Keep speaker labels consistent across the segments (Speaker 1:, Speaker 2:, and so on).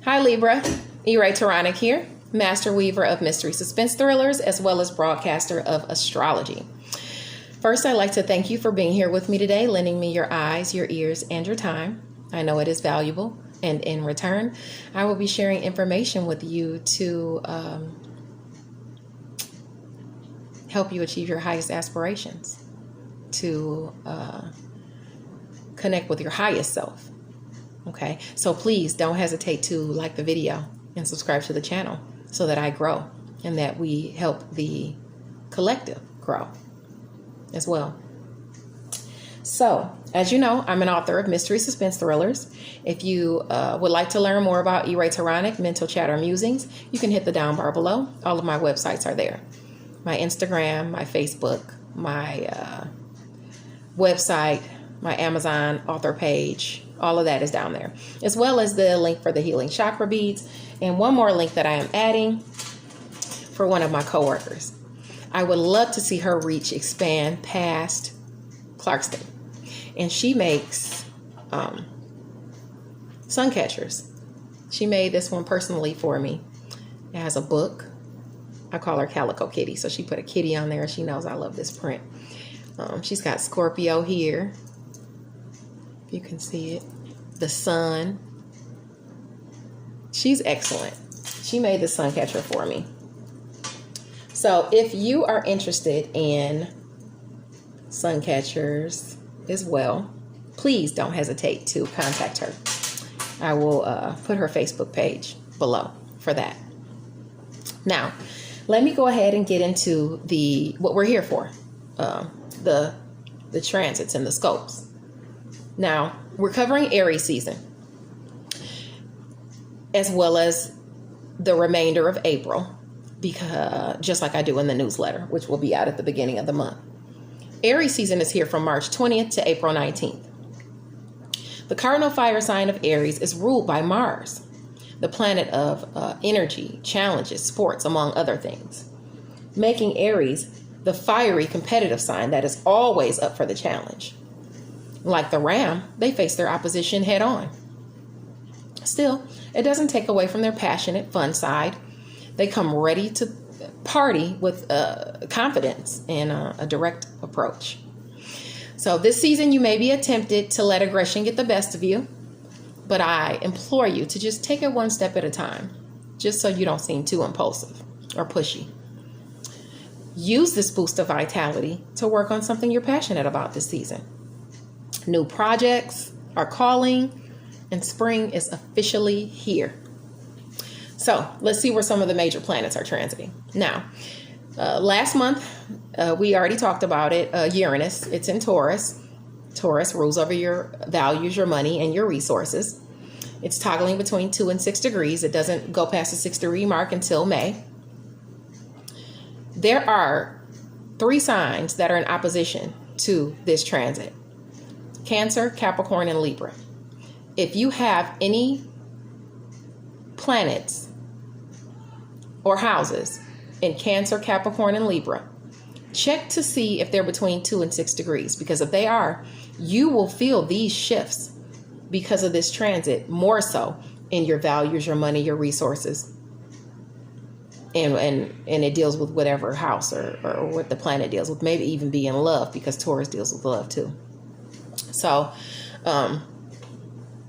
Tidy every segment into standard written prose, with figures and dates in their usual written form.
Speaker 1: Hi Libra, Enchantress here, master weaver of mystery suspense thrillers as well as broadcaster of astrology. First, I'd like to thank you for being here with me today, lending me your eyes, your ears, and your time. I know it is valuable, and in return, I will be sharing information with you to help you achieve your highest aspirations, to connect with your highest self. Okay, so please don't hesitate to like the video and subscribe to the channel so that I grow and that we help the collective grow as well. So, as you know, I'm an author of mystery suspense thrillers. If you would like to learn more about erotic, mental chatter musings, you can hit the down bar below. All of my websites are there. My Instagram, my Facebook, my website, my Amazon author page, all of that is down there, as well as the link for the healing chakra beads and one more link that I am adding for one of my coworkers. I would love to see her reach expand past Clarkston, and she makes sun catchers. She made this one personally for me. It has a book. I call her Calico Kitty, so she put a kitty on there. She knows I love this print. She's got Scorpio here. You can see it. The sun. She's excellent. She made the sun catcher for me. So if you are interested in sun catchers as well, please don't hesitate to contact her. I will put her Facebook page below for that. Now, let me go ahead and get into what we're here for, the transits and the scopes. Now, we're covering Aries season, as well as the remainder of April, because just like I do in the newsletter, which will be out at the beginning of the month. Aries season is here from March 20th to April 19th. The cardinal fire sign of Aries is ruled by Mars, the planet of energy, challenges, sports, among other things, making Aries the fiery competitive sign that is always up for the challenge. Like the ram, they face their opposition head on. Still, it doesn't take away from their passionate, fun side. They come ready to party with confidence and a direct approach. So this season, you may be tempted to let aggression get the best of you, but I implore you to just take it one step at a time, just so you don't seem too impulsive or pushy. Use this boost of vitality to work on something you're passionate about this season. New projects are calling, and spring is officially here. So let's see where some of the major planets are transiting. Now, last month, we already talked about it. Uranus, it's in Taurus. Taurus rules over your values, your money, and your resources. It's toggling between 2 and 6 degrees. It doesn't go past the 6-degree mark until May. There are 3 signs that are in opposition to this transit: Cancer, Capricorn, and Libra. If you have any planets or houses in Cancer, Capricorn, and Libra, check to see if they're between 2 and 6 degrees, because if they are, you will feel these shifts because of this transit more so in your values, your money, your resources. And it deals with whatever house or what the planet deals with, maybe even be in love, because Taurus deals with love too. So,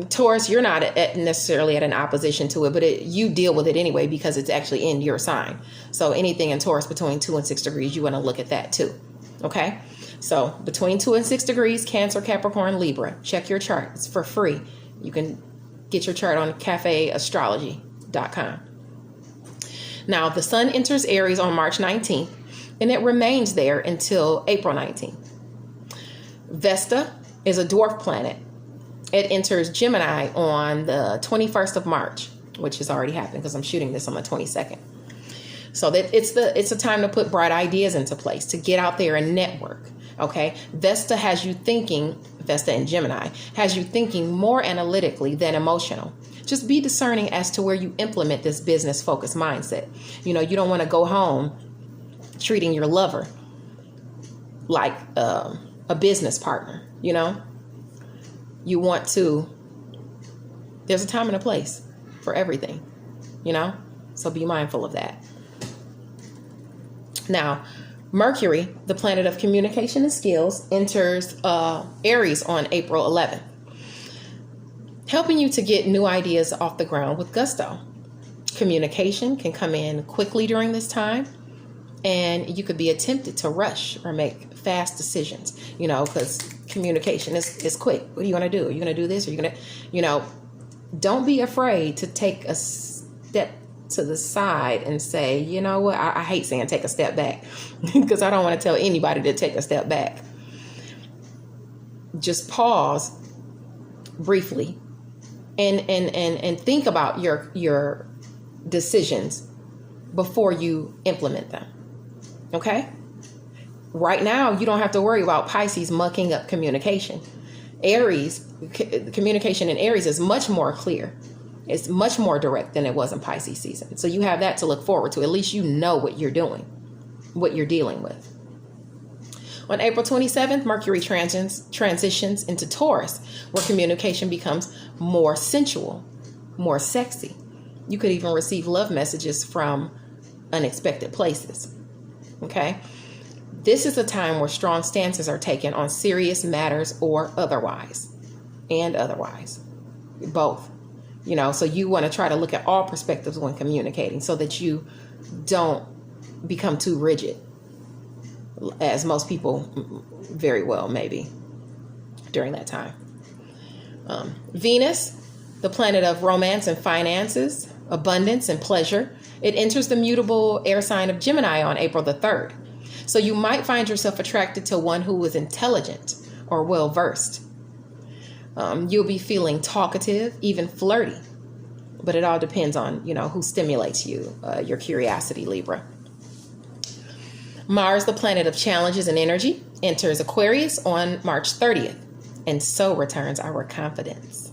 Speaker 1: Taurus, you're not necessarily at an opposition to it, but you deal with it anyway because it's actually in your sign. So anything in Taurus between 2 and 6 degrees, you want to look at that too. Okay? So between 2 and 6 degrees, Cancer, Capricorn, Libra. Check your chart. It's for free. You can get your chart on cafeastrology.com. Now, the sun enters Aries on March 19th, and it remains there until April 19th. Vesta is a dwarf planet. It enters Gemini on the 21st of March, which has already happened because I'm shooting this on the 22nd. So that it's a time to put bright ideas into place, to get out there and network. Okay, Vesta and Gemini has you thinking more analytically than emotional. Just be discerning as to where you implement this business focused mindset. You know, you don't want to go home treating your lover like a business partner, you know. You want to, there's a time and a place. for everything, you know? So be mindful of that. Now, Mercury, the planet of communication and skills, enters Aries on April 11th, helping you to get new ideas off the ground with gusto. Communication can come in quickly during this time, and you could be tempted to rush or make fast decisions, you know, because communication is quick. What are you going to do? Are you going to do this? Are you going to, you know, don't be afraid to take a step to the side and say, you know what, I hate saying take a step back because I don't want to tell anybody to take a step back. Just pause briefly and think about your decisions before you implement them. Okay? Right now, you don't have to worry about Pisces mucking up communication. Aries, communication in Aries is much more clear. It's much more direct than it was in Pisces season. So you have that to look forward to. At least you know what you're doing, what you're dealing with. On April 27th, Mercury transitions into Taurus, where communication becomes more sensual, more sexy. You could even receive love messages from unexpected places. Okay? This is a time where strong stances are taken on serious matters or otherwise. And otherwise. Both. You know, so you want to try to look at all perspectives when communicating so that you don't become too rigid, as most people very well maybe during that time. Venus, the planet of romance and finances, abundance and pleasure, it enters the mutable air sign of Gemini on April the 3rd. So you might find yourself attracted to one who is intelligent or well-versed. You'll be feeling talkative, even flirty, but it all depends on, you know, who stimulates you, your curiosity, Libra. Mars, the planet of challenges and energy, enters Aquarius on March 30th, and so returns our confidence.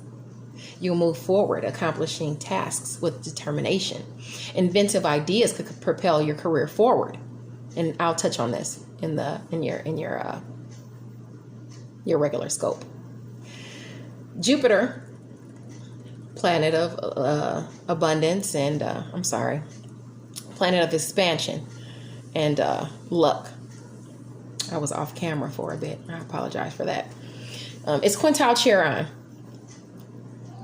Speaker 1: You'll move forward, accomplishing tasks with determination. Inventive ideas could propel your career forward, and I'll touch on this in your regular scope. Jupiter, planet of abundance and planet of expansion and luck. I was off camera for a bit. I apologize for that. It's quintile Chiron,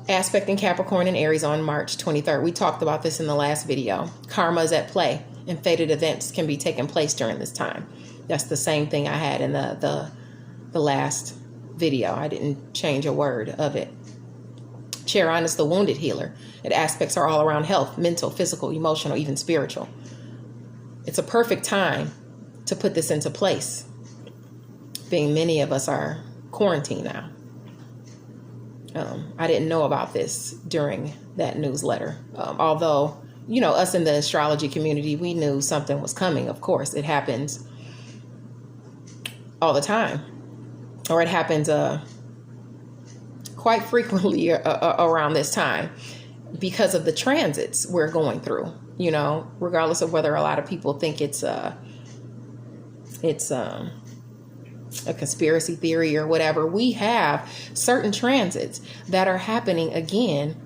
Speaker 1: aspect in Capricorn and Aries on March 23rd. We talked about this in the last video. Karma is at play, and fated events can be taking place during this time. That's the same thing I had in the last video. I didn't change a word of it. Chiron is the wounded healer. Its aspects are all around health, mental, physical, emotional, even spiritual. It's a perfect time to put this into place, being many of us are quarantined now. I didn't know about this during that newsletter. Although, you know, us in the astrology community, we knew something was coming. Of course, it happens all the time. Or it happens quite frequently around this time because of the transits we're going through, you know, regardless of whether a lot of people think it's a conspiracy theory or whatever. We have certain transits that are happening again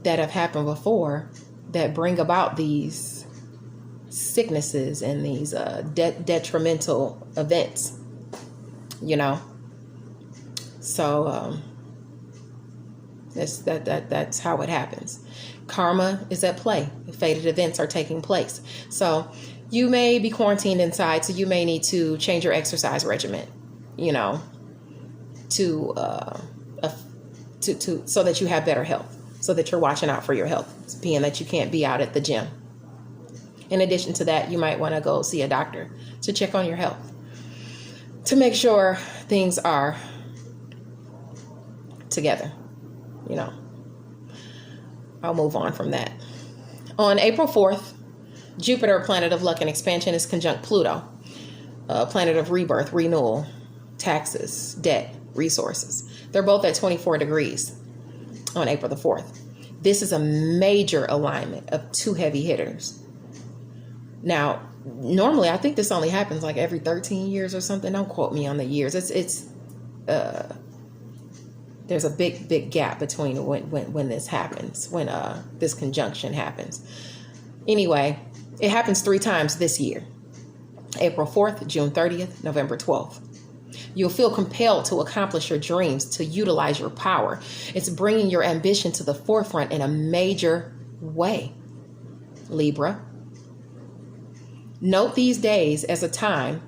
Speaker 1: that have happened before that bring about these sicknesses and these detrimental events. You know, so that's how it happens. Karma is at play. Fated events are taking place. So you may be quarantined inside, so you may need to change your exercise regimen, you know, to so that you have better health, so that you're watching out for your health, being that you can't be out at the gym. In addition to that, you might want to go see a doctor to check on your health, to make sure things are together, you know. I'll move on from that. On April 4th, Jupiter, planet of luck and expansion, is conjunct Pluto, planet of rebirth, renewal, taxes, debt, resources. They're both at 24 degrees on April the 4th. This is a major alignment of two heavy hitters. Now, normally, I think this only happens like every 13 years or something. Don't quote me on the years. It's There's a big gap between when this happens, when this conjunction happens. Anyway, it happens 3 times this year. April 4th, June 30th, November 12th. You'll feel compelled to accomplish your dreams, to utilize your power. It's bringing your ambition to the forefront in a major way. Libra. Note these days as a time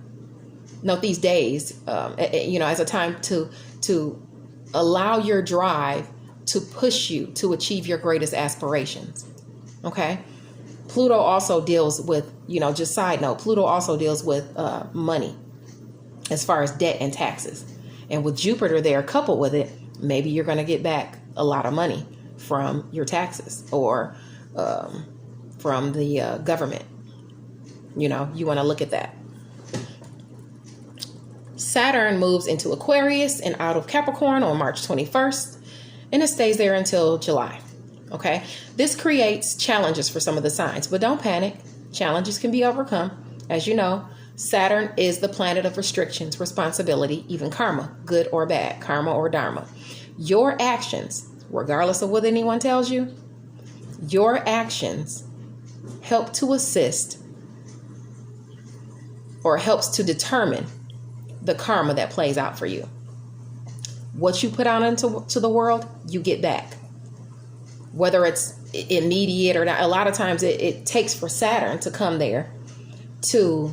Speaker 1: to allow your drive to push you to achieve your greatest aspirations. Okay. Pluto also deals with, just side note, Pluto also deals with money as far as debt and taxes. And with Jupiter there coupled with it, maybe you're going to get back a lot of money from your taxes or from the government. You want to look at that. Saturn moves into Aquarius and out of Capricorn on March 21st, and it stays there until July. Okay, this creates challenges for some of the signs, but don't panic. Challenges can be overcome. As you know, Saturn is the planet of restrictions, responsibility, even karma, good or bad, karma or dharma. Your actions, regardless of what anyone tells you, your actions help to assist or helps to determine the karma that plays out for you. What you put out into the world, you get back. Whether it's immediate or not, a lot of times it takes for Saturn to come there to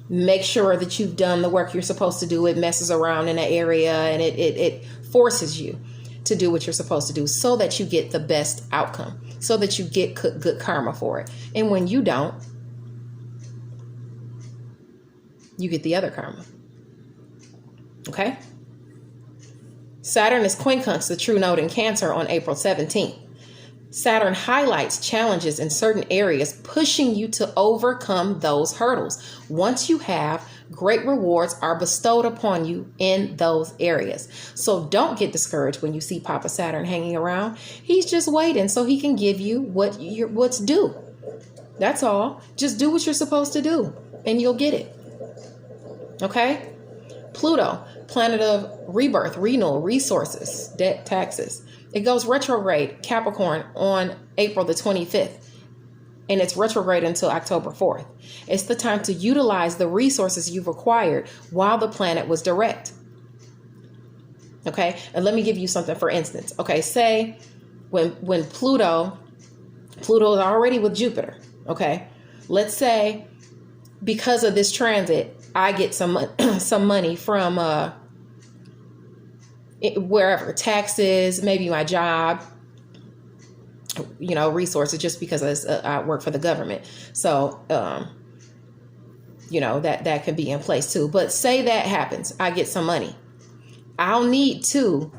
Speaker 1: make sure that you've done the work you're supposed to do. It messes around in an area and it forces you to do what you're supposed to do so that you get the best outcome, so that you get good karma for it. And when you don't, you get the other karma. Okay? Saturn is quincunx the true node in Cancer on April 17th. Saturn highlights challenges in certain areas, pushing you to overcome those hurdles. Once you have, great rewards are bestowed upon you in those areas. So don't get discouraged when you see Papa Saturn hanging around. He's just waiting so he can give you what's due. That's all. Just do what you're supposed to do and you'll get it. Okay? Pluto, planet of rebirth, renewal, resources, debt, taxes. It goes retrograde Capricorn on April the 25th, and it's retrograde until October 4th. It's the time to utilize the resources you've acquired while the planet was direct. Okay, and let me give you something for instance. Okay, say when Pluto is already with Jupiter. Okay, let's say because of this transit, I get some money from wherever, taxes, maybe my job, resources, just because I work for the government. So, that can be in place too. But say that happens, I get some money. I'll need to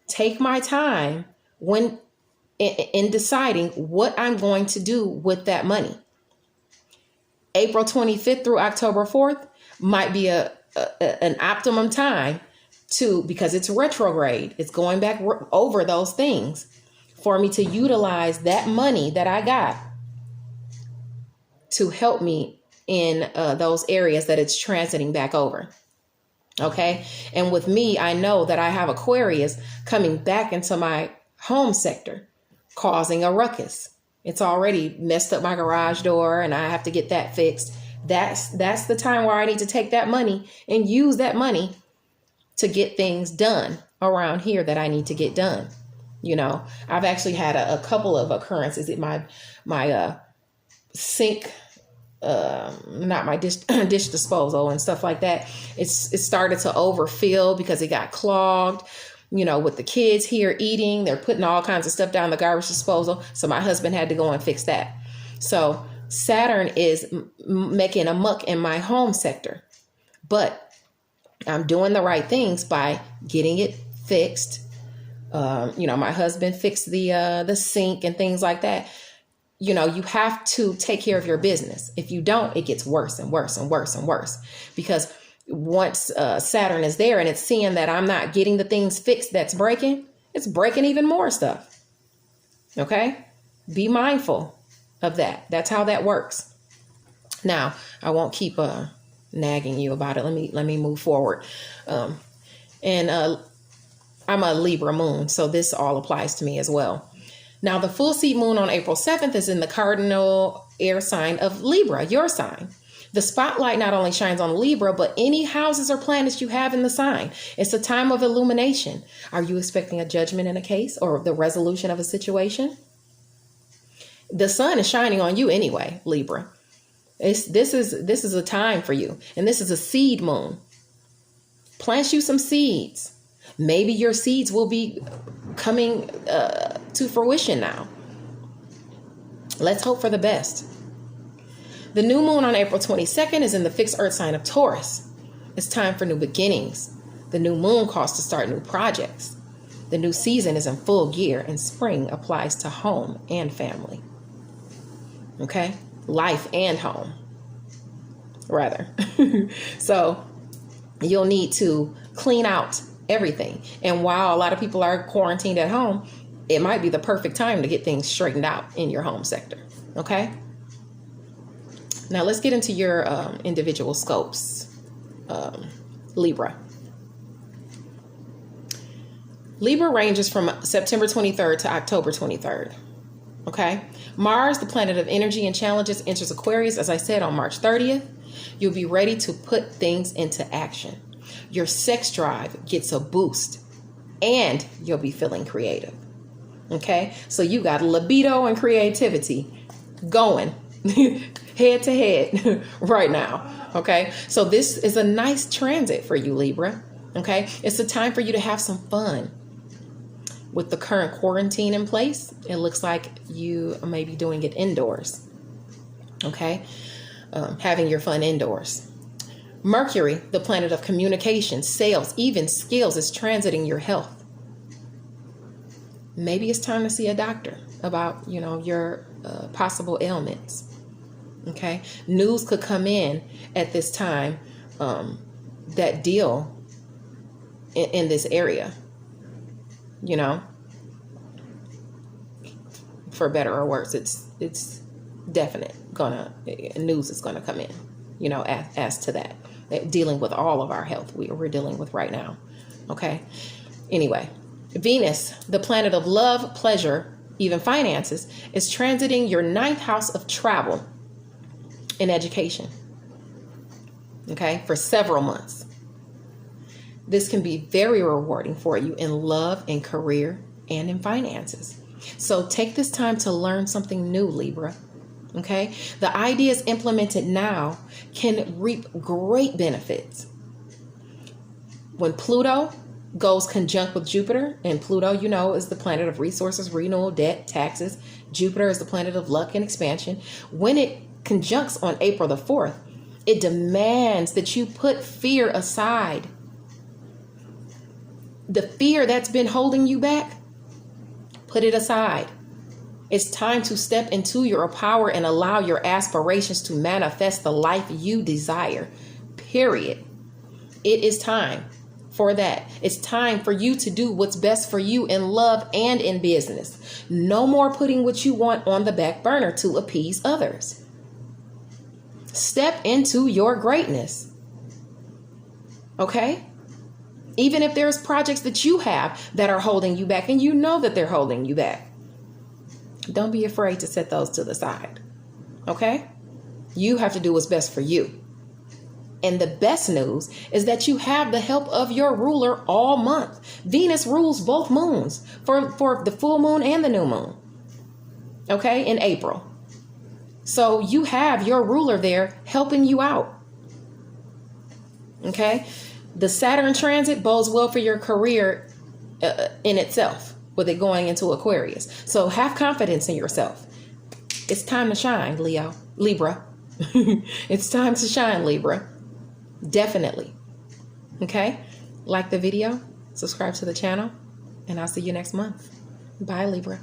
Speaker 1: take my time when in deciding what I'm going to do with that money. April 25th through October 4th might be an optimum time because it's retrograde. It's going back over those things for me to utilize that money that I got to help me in those areas that it's transiting back over. Okay. And with me, I know that I have Aquarius coming back into my home sector, causing a ruckus. It's already messed up my garage door and I have to get that fixed. That's the time where I need to take that money and use that money to get things done around here that I need to get done. I've actually had a couple of occurrences at my sink, not my dish disposal and stuff like that. It started to overfill because it got clogged. With the kids here eating, they're putting all kinds of stuff down the garbage disposal. So my husband had to go and fix that. So Saturn is making a muck in my home sector, but I'm doing the right things by getting it fixed. My husband fixed the sink and things like that. You have to take care of your business. If you don't, it gets worse and worse and worse and worse, because once Saturn is there and it's seeing that I'm not getting the things fixed that's breaking, it's breaking even more stuff. Okay? Be mindful of that. That's how that works. Now, I won't keep nagging you about it. Let me move forward. And I'm a Libra moon, so this all applies to me as well. Now, the full seed moon on April 7th is in the cardinal air sign of Libra, your sign. The spotlight not only shines on Libra, but any houses or planets you have in the sign. It's a time of illumination. Are you expecting a judgment in a case or the resolution of a situation? The sun is shining on you anyway, Libra. This is a time for you, and this is a seed moon. Plant you some seeds. Maybe your seeds will be coming to fruition now. Let's hope for the best. The new moon on April 22nd is in the fixed earth sign of Taurus. It's time for new beginnings. The new moon calls to start new projects. The new season is in full gear, and spring applies to home and family. Okay? Life and home, rather. So you'll need to clean out everything. And while a lot of people are quarantined at home, it might be the perfect time to get things straightened out in your home sector. Okay? Now let's get into your individual scopes. Libra. Libra ranges from September 23rd to October 23rd. Okay? Mars, the planet of energy and challenges, enters Aquarius, as I said, on March 30th. You'll be ready to put things into action. Your sex drive gets a boost, and you'll be feeling creative. Okay? So you got libido and creativity going head to head right now. Okay? So this is a nice transit for you, Libra. Okay? It's a time for you to have some fun. With the current quarantine in place, it looks like you may be doing it indoors. Okay? Having your fun indoors. Mercury, the planet of communication, sales, even skills, is transiting your health. Maybe it's time to see a doctor about, your possible ailments. Okay? News could come in at this time that deal in this area. For better or worse, it's definite news is gonna come in, as to that, dealing with all of our health we're dealing with right now. Okay. Anyway, Venus, the planet of love, pleasure, even finances, is transiting your 9th house of travel and education. Okay. For several months. This can be very rewarding for you in love, in career, and in finances. So take this time to learn something new, Libra. Okay? The ideas implemented now can reap great benefits. When Pluto goes conjunct with Jupiter, and Pluto, is the planet of resources, renewal, debt, taxes. Jupiter is the planet of luck and expansion. When it conjuncts on April the 4th, it demands that you put fear aside. The fear that's been holding you back, put it aside. It's time to step into your power and allow your aspirations to manifest the life you desire. Period. It is time for that. It's time for you to do what's best for you in love and in business. No more putting what you want on the back burner to appease others. Step into your greatness. Okay? Even if there's projects that you have that are holding you back, and you know that they're holding you back, don't be afraid to set those to the side. Okay? You have to do what's best for you. And the best news is that you have the help of your ruler all month. Venus rules both moons for the full moon and the new moon. Okay? In April. So you have your ruler there helping you out. Okay? The Saturn transit bodes well for your career in itself, with it going into Aquarius. So have confidence in yourself. It's time to shine, Libra. It's time to shine, Libra. Definitely. Okay? Like the video, subscribe to the channel, and I'll see you next month. Bye, Libra.